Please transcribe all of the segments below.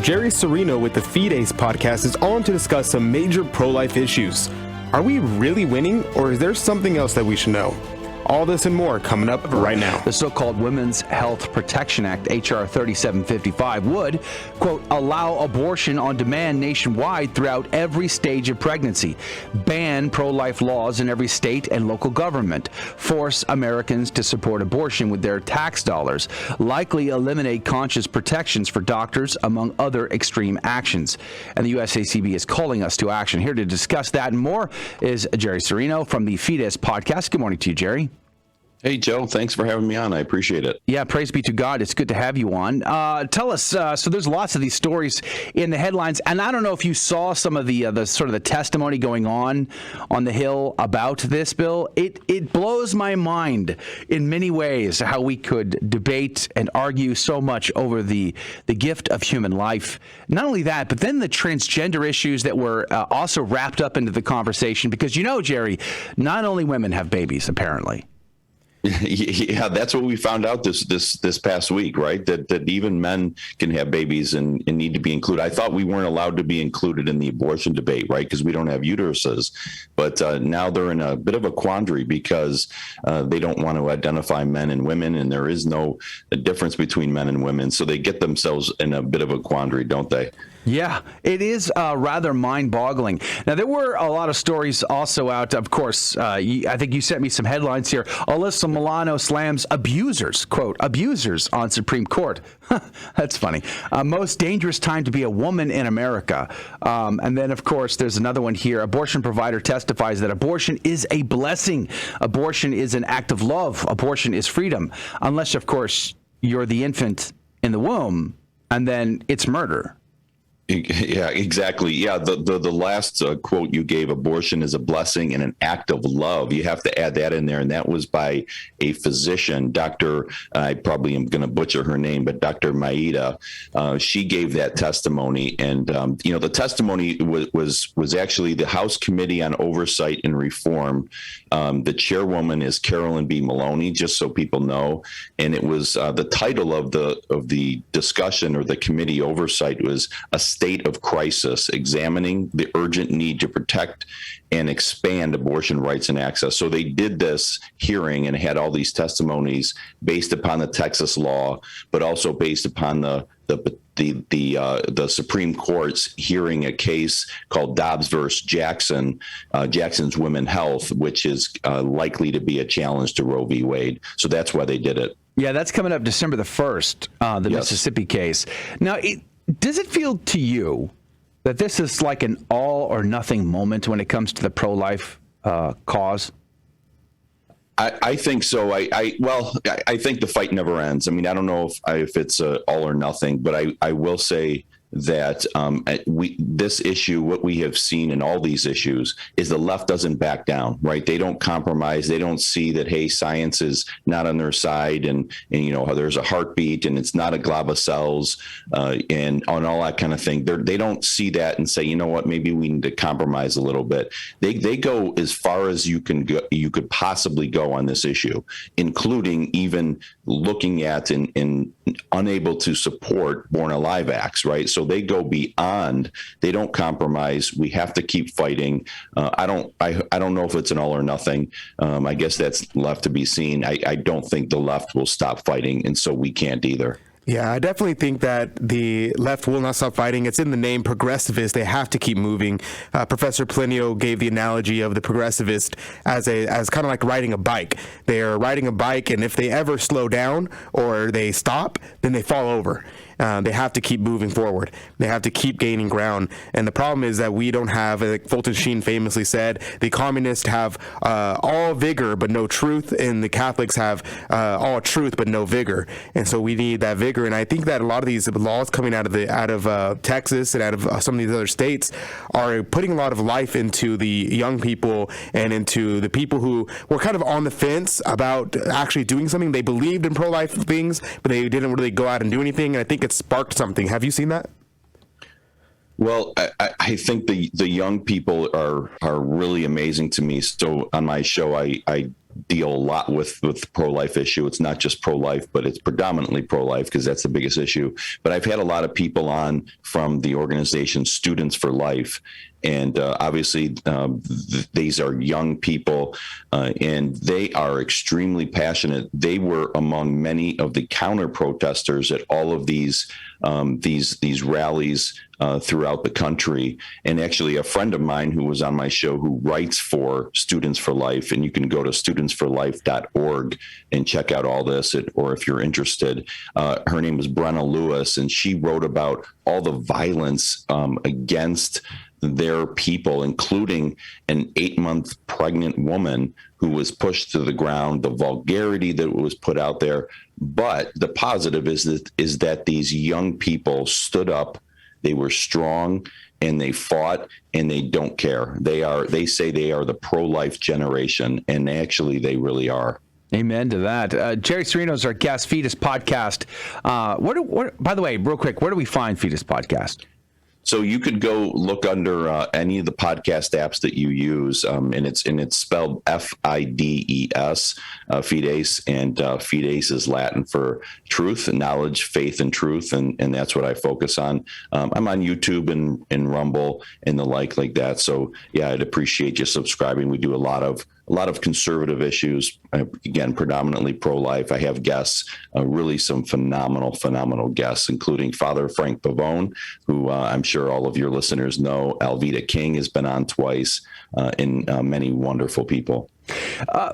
Jerry Cirino with the Fides Podcast is on to discuss some major pro-life issues. Are we really winning, or is there something else that we should know? All this and more coming up right now. The so-called Women's Health Protection Act, H.R. 3755, would, quote, allow abortion on demand nationwide throughout every stage of pregnancy, ban pro-life laws in every state and local government, force Americans to support abortion with their tax dollars, likely eliminate conscious protections for doctors, among other extreme actions. And the USACB is calling us to action. Here to discuss that and more is Jerry Cirino from the Fides Podcast. Good morning to you, Jerry. Hey, Joe. Thanks for having me on. I appreciate it. Yeah, praise be to God. It's good to have you on. Tell us, so there's lots of these stories in the headlines, and I don't know if you saw some of the sort of the testimony going on the Hill about this bill. It blows my mind in many ways how we could debate and argue so much over the gift of human life. Not only that, but then the transgender issues that were also wrapped up into the conversation, because Jerry, not only women have babies, apparently. Yeah, that's what we found out this past week, right? That even men can have babies and need to be included. I thought we weren't allowed to be included in the abortion debate, right? Because we don't have uteruses. But now they're in a bit of a quandary because they don't want to identify men and women, and there is no difference between men and women. So they get themselves in a bit of a quandary, don't they? Yeah, it is rather mind-boggling. Now, there were a lot of stories also out, of course. I think you sent me some headlines here. Alyssa Milano slams abusers, quote, abusers on Supreme Court. That's funny. Most dangerous time to be a woman in America. And then, of course, there's another one here. Abortion provider testifies that abortion is a blessing. Abortion is an act of love. Abortion is freedom. Unless, of course, you're the infant in the womb, and then it's murder. Yeah, exactly. Yeah, the last quote you gave, abortion is a blessing and an act of love. You have to add that in there. And that was by a physician, Dr. I probably am going to butcher her name, but Dr. Maida. She gave that testimony. And, the testimony was actually the House Committee on Oversight and Reform. The chairwoman is Carolyn B. Maloney, just so people know. And it was the title of the discussion, or the committee oversight, was a state of crisis, examining the urgent need to protect and expand abortion rights and access. So they did this hearing and had all these testimonies based upon the Texas law, but also based upon the Supreme Court's hearing a case called Dobbs versus Jackson, Jackson's Women Health, which is likely to be a challenge to Roe v. Wade. So that's why they did it. Yeah, that's coming up December the 1st, the Mississippi case. Now, does it feel to you that this is like an all or nothing moment when it comes to the pro-life cause? I think so. I think the fight never ends. I mean, I don't know if it's all or nothing, but I will say that this issue, what we have seen in all these issues, is the left doesn't back down, right? They don't compromise. They don't see that, hey, science is not on their side, and how there's a heartbeat and it's not a glob of cells, and on all that kind of thing. They don't see that and say, you know what, maybe we need to compromise a little bit. They go as far as you could possibly go on this issue, including even looking at and unable to support born alive acts, right? So they go beyond. They don't compromise. We have to keep fighting. I don't know if it's an all or nothing. I guess that's left to be seen. I don't think the left will stop fighting, and so we can't either. Yeah, I definitely think that the left will not stop fighting. It's in the name, progressivist. They have to keep moving. Professor Plinio gave the analogy of the progressivist as kind of like riding a bike. They are riding a bike, and if they ever slow down or they stop, then they fall over. They have to keep moving forward. They have to keep gaining ground. And the problem is that we don't have, like Fulton Sheen famously said, the communists have all vigor but no truth, and the Catholics have all truth but no vigor. And so we need that vigor. And I think that a lot of these laws coming out of Texas and out of some of these other states are putting a lot of life into the young people and into the people who were kind of on the fence about actually doing something. They believed in pro-life things, but they didn't really go out and do anything. And I think it sparked something. Have you seen that? Well, I think the young people are really amazing to me. So on my show, I deal a lot with the pro-life issue. It's not just pro-life, but it's predominantly pro-life because that's the biggest issue. But I've had a lot of people on from the organization Students for Life. And obviously, these are young people, and they are extremely passionate. They were among many of the counter protesters at all of these rallies throughout the country. And actually, a friend of mine who was on my show who writes for Students for Life, and you can go to studentsforlife.org and check out all this, or if you're interested, her name is Brenna Lewis, and she wrote about all the violence against their people, including an 8-month pregnant woman who was pushed to the ground, the vulgarity that was put out there. But the positive is that these young people stood up, they were strong, and they fought, and they don't care. They say they are the pro-life generation, and actually they really are. Amen to that. Jerry Cirino is our guest, Fides Podcast. By the way, real quick, where do we find Fides Podcast? So you could go look under any of the podcast apps that you use, and it's spelled Fides, Fides, and Fides is Latin for truth and knowledge, faith, and truth, and that's what I focus on. I'm on YouTube and Rumble and the like that. So yeah, I'd appreciate you subscribing. We do a lot of conservative issues, again, predominantly pro-life. I have guests, really some phenomenal guests, including Father Frank Pavone, who I'm sure all of your listeners know. Alveda King has been on twice, and many wonderful people.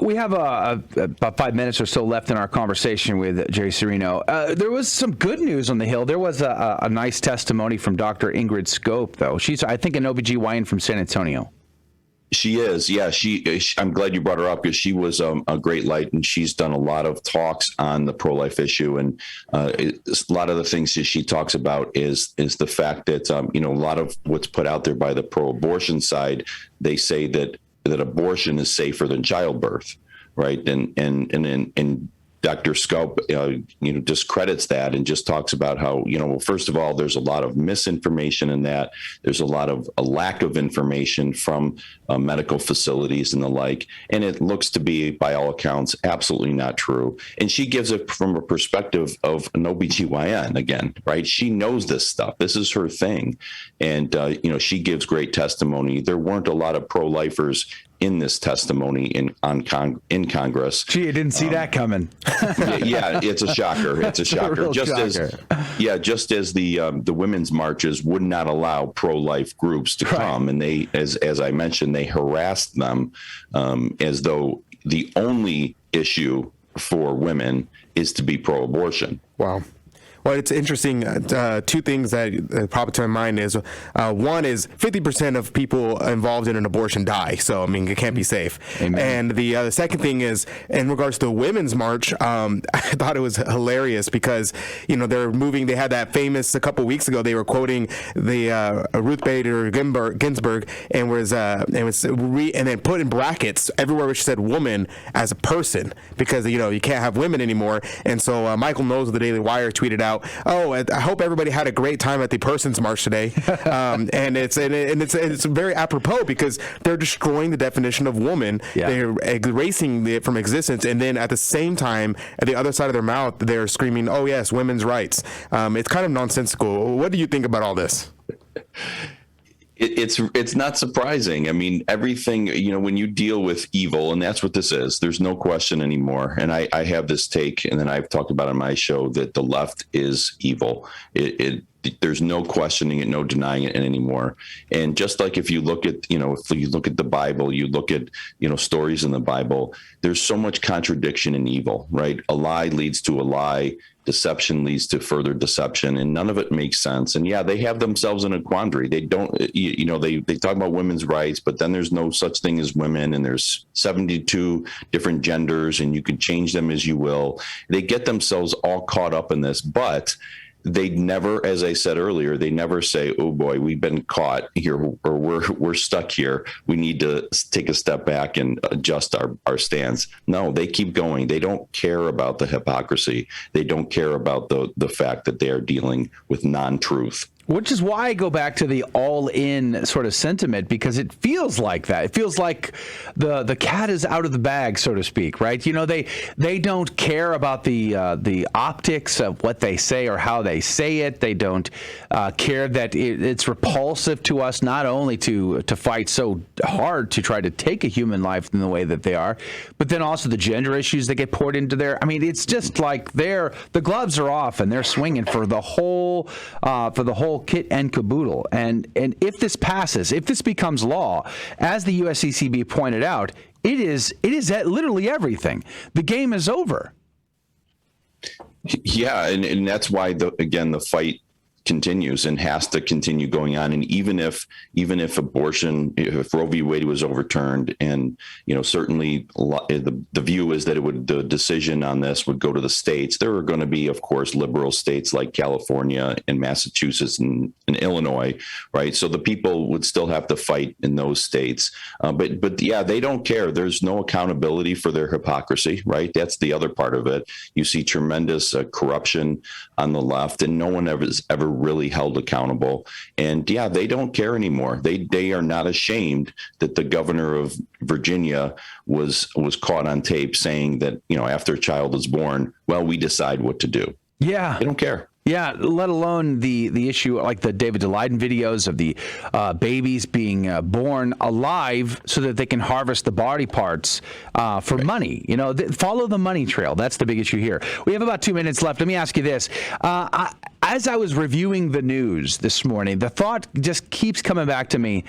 We have about 5 minutes or so left in our conversation with Jerry Cirino. There was some good news on the Hill. There was a nice testimony from Dr. Ingrid Scope, though. She's, I think, an OBGYN from San Antonio. She is, yeah. I'm glad you brought her up because she was a great light, and she's done a lot of talks on the pro-life issue. And a lot of the things that she talks about is the fact that a lot of what's put out there by the pro-abortion side, they say that abortion is safer than childbirth, right? And Dr. Scope, discredits that and just talks about how, well, first of all, there's a lot of misinformation in that. There's a lack of information from medical facilities and the like. And it looks to be, by all accounts, absolutely not true. And she gives it from a perspective of an OBGYN again, right? She knows this stuff. This is her thing. And, she gives great testimony. There weren't a lot of pro-lifers in this testimony in Congress. Gee, I didn't see that coming. yeah, it's a shocker. It's a shocker. Just as the women's marches would not allow pro-life groups to come, and they, as I mentioned, they harassed them as though the only issue for women is to be pro-abortion. Wow. Well, it's interesting. Two things that pop to my mind is one is 50% of people involved in an abortion die. So, I mean, it can't be safe. Amen. And the second thing is in regards to the women's march, I thought it was hilarious because, they're moving. They had that famous a couple weeks ago. They were quoting the Ruth Bader Ginsburg and then put in brackets everywhere where she said woman as a person because, you can't have women anymore. And so Michael Knowles of the Daily Wire tweeted out, I hope everybody had a great time at the Persons March today. And it's very apropos because they're destroying the definition of woman. Yeah. They're erasing it from existence. And then at the same time, at the other side of their mouth, they're screaming, oh, yes, women's rights. It's kind of nonsensical. What do you think about all this? It's not surprising. I mean, everything, when you deal with evil, and that's what this is, there's no question anymore. And I have this take, and then I've talked about on my show that the left is evil. There's no questioning it, no denying it anymore. And just like if you look at, if you look at the Bible, you look at, stories in the Bible, there's so much contradiction in evil, right? A lie leads to a lie. Deception leads to further deception, and none of it makes sense. And yeah, they have themselves in a quandary. They don't, they talk about women's rights, but then there's no such thing as women, and there's 72 different genders, and you can change them as you will. They get themselves all caught up in this, but they never, as I said earlier, they never say, oh boy, we've been caught here, or we're stuck here. We need to take a step back and adjust our stance. No, they keep going. They don't care about the hypocrisy. They don't care about the fact that they are dealing with non-truth. Which is why I go back to the all-in sort of sentiment, because it feels like that. It feels like the cat is out of the bag, so to speak, right? You know, they don't care about the optics of what they say or how they say it. They don't care that it's repulsive to us not only to fight so hard to try to take a human life in the way that they are, but then also the gender issues that get poured into there. I mean, it's just like the gloves are off and they're swinging for the whole kit and caboodle. And if this passes, if this becomes law, as the USCCB pointed out, it is literally everything. The game is over. Yeah, and that's why the fight continues and has to continue going on. And even if if Roe v. Wade was overturned, and certainly the view is that the decision on this would go to the states. There are going to be, of course, liberal states like California and Massachusetts and Illinois, right? So the people would still have to fight in those states. But yeah, they don't care. There's no accountability for their hypocrisy, right? That's the other part of it. You see tremendous corruption on the left, and no one ever really held accountable. And yeah, they don't care anymore. They are not ashamed that the governor of Virginia was caught on tape saying that, after a child is born, well, we decide what to do. Yeah. They don't care. Yeah, let alone the issue like the David Daleiden videos of the babies being born alive so that they can harvest the body parts for money. Follow the money trail. That's the big issue here. We have about 2 minutes left. Let me ask you this. As I was reviewing the news this morning, the thought just keeps coming back to me.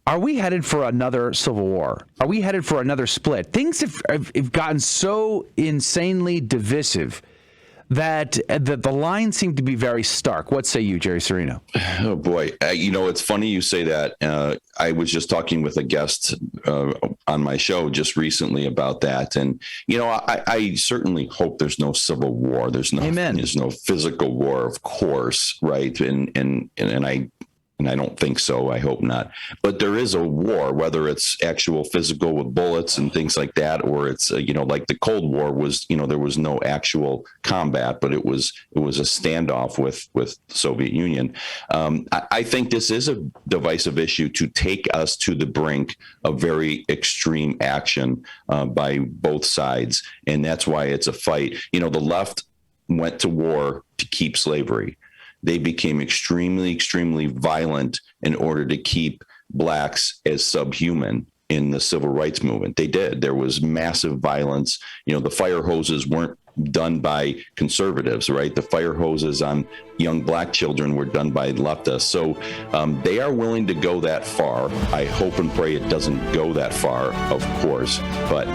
Are we headed for another civil war? Are we headed for another split? Things have gotten so insanely divisive that the lines seem to be very stark. What say you, Jerry Cirino? Oh, boy. It's funny you say that. I was just talking with a guest on my show just recently about that. And, I certainly hope there's no civil war. There's no physical war, of course, right? And I don't think so. I hope not. But there is a war, whether it's actual physical with bullets and things like that, or it's, like the Cold War was, there was no actual combat, but it was a standoff with the Soviet Union. I think this is a divisive issue to take us to the brink of very extreme action by both sides. And that's why it's a fight. The left went to war to keep slavery. They became extremely, extremely violent in order to keep blacks as subhuman in the civil rights movement. They did. There was massive violence. The fire hoses weren't done by conservatives, right? The fire hoses on young black children were done by leftists. So they are willing to go that far. I hope and pray it doesn't go that far, of course, but...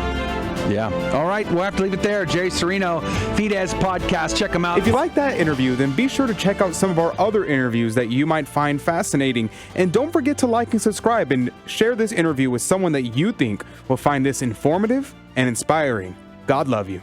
Yeah. All right. We'll have to leave it there. Jerry Cirino, Fides Podcast. Check them out. If you like that interview, then be sure to check out some of our other interviews that you might find fascinating. And don't forget to like and subscribe and share this interview with someone that you think will find this informative and inspiring. God love you.